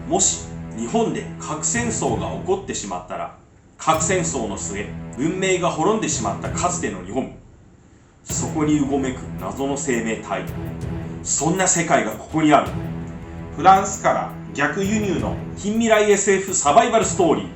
もし日本で核戦争が起こってしまったら、核戦争の末文明が滅んでしまったかつての日本、そこにうごめく謎の生命体、そんな世界がここにある。フランスから逆輸入の近未来 SF サバイバルストーリー。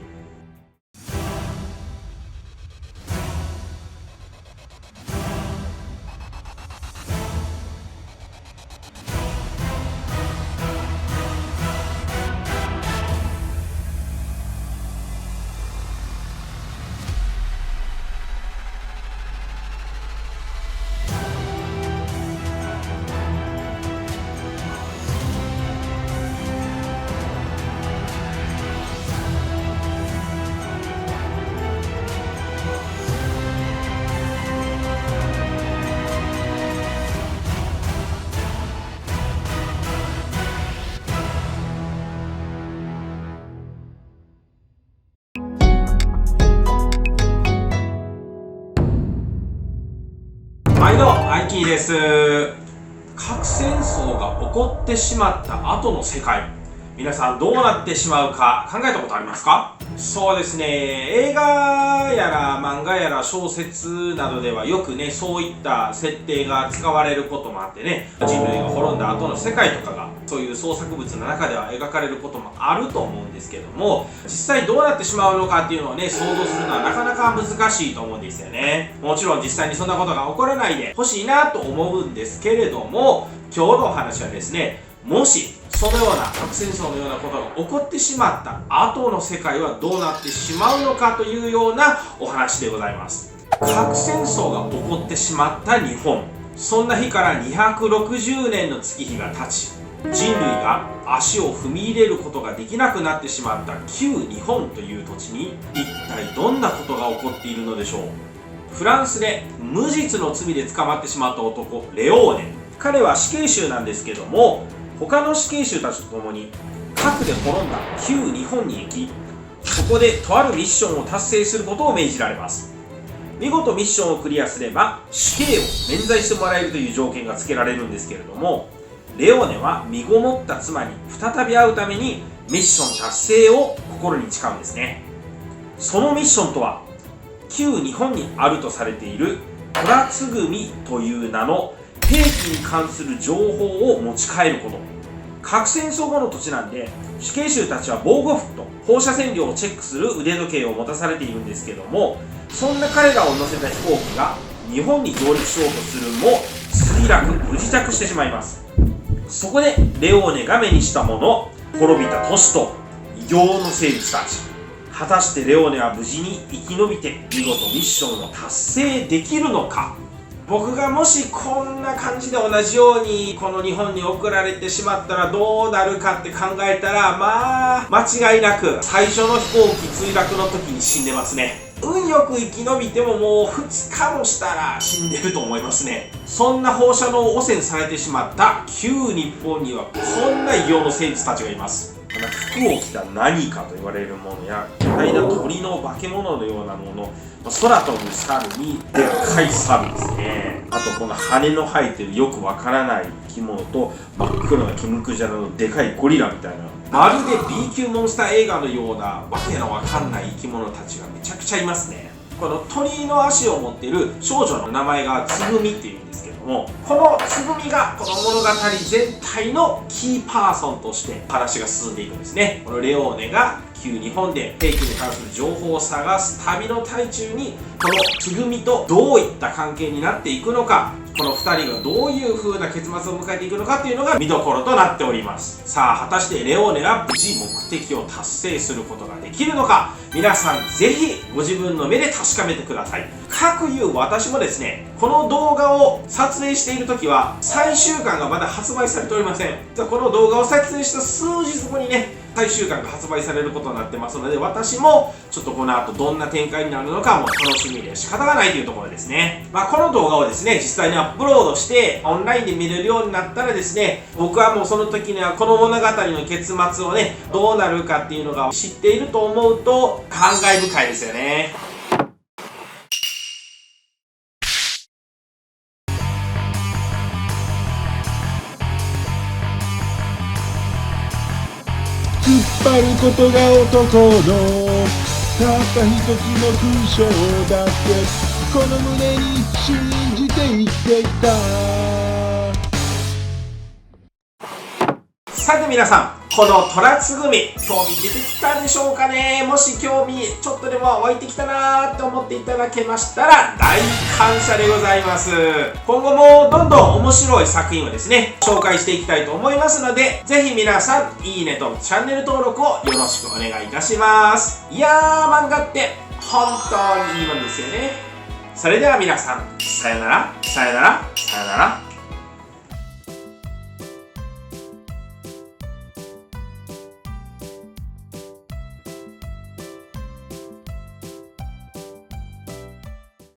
毎度アイキーです。核戦争が起こってしまった後の世界、皆さんどうなってしまうか考えたことありますか？そうですね、映画やら漫画やら小説などではよくね、そういった設定が使われることもあってね、人類が滅んだ後の世界とかがそういう創作物の中では描かれることもあると思うんですけども、実際どうなってしまうのかっていうのをね、想像するのはなかなか難しいと思うんですよね。もちろん実際にそんなことが起こらないでほしいなと思うんですけれども、今日のお話はですね、もしそのような核戦争のようなことが起こってしまった後の世界はどうなってしまうのかというようなお話でございます。核戦争が起こってしまった日本、そんな日から260年の月日が経ち、人類が足を踏み入れることができなくなってしまった旧日本という土地に一体どんなことが起こっているのでしょう。フランスで無実の罪で捕まってしまった男レオーネ、彼は死刑囚なんですけども、他の死刑囚たちと共に核で滅んだ旧日本に行き、そこでとあるミッションを達成することを命じられます。見事ミッションをクリアすれば死刑を免罪してもらえるという条件が付けられるんですけれども、レオーネは身ごもった妻に再び会うためにミッション達成を心に誓うんですね。そのミッションとは、旧日本にあるとされているトラツグミという名の兵器に関する情報を持ち帰ること。核戦争後の土地なんで、死刑囚たちは防護服と放射線量をチェックする腕時計を持たされているんですけども、そんな彼らを乗せた飛行機が日本に上陸しようとするも墜落、不時着してしまいます。そこでレオーネが目にしたもの、滅びた都市と異形の生物たち。果たしてレオーネは無事に生き延びて見事ミッションを達成できるのか。僕がもしこんな感じで同じようにこの日本に送られてしまったらどうなるかって考えたら、まあ間違いなく最初の飛行機墜落の時に死んでますね。運よく生き延びてももう2日もしたら死んでると思いますね。そんな放射能汚染されてしまった旧日本にはこんな異形の生物たちがいます。服を着た何かと言われるものや巨大な鳥の化け物のようなもの、空飛ぶ猿にでっかい猿ですね。あとこの羽の生えてるよくわからない生き物と真っ黒なキムクジャラのでかいゴリラみたいな、まるで B 級モンスター映画のようなわけのわかんない生き物たちがめちゃくちゃいますね。この鳥の足を持っている少女の名前がつぐみっていうんですけども、このつぐみがこの物語全体のキーパーソンとして話が進んでいくんですね。このレオーネが旧日本で兵器に関する情報を探す旅の最中に、このつぐみとどういった関係になっていくのか、この2人がどういう風な結末を迎えていくのかっていうのが見どころとなっております。さあ果たしてレオーネが無事目的を達成することができるのか、皆さんぜひご自分の目で確かめてください。かくいう私もですね、この動画を撮影している時は最終巻がまだ発売されておりません。この動画を撮影した数日後にね、最終巻が発売されることになってますので、私もちょっとこの後どんな展開になるのかも楽しみで仕方がないというところですね。この動画をですね、実際にアップロードしてオンラインで見れるようになったらですね、僕はもうその時にはこの物語の結末をね、どうなるかっていうのが知っていると思うと感慨深いですよね。張ることが男のたった一つの勲章だってこの胸に信じて生きていた。さて皆さん、このトラツグミ、興味出てきたでしょうかね。もし興味ちょっとでも湧いてきたなーって思っていただけましたら大感謝でございます。今後もどんどん面白い作品をですね、紹介していきたいと思いますので、ぜひ皆さん、いいねとチャンネル登録をよろしくお願いいたします。いやー、漫画って本当にいいもんですよね。それでは皆さん、さよなら、さよなら、さよなら。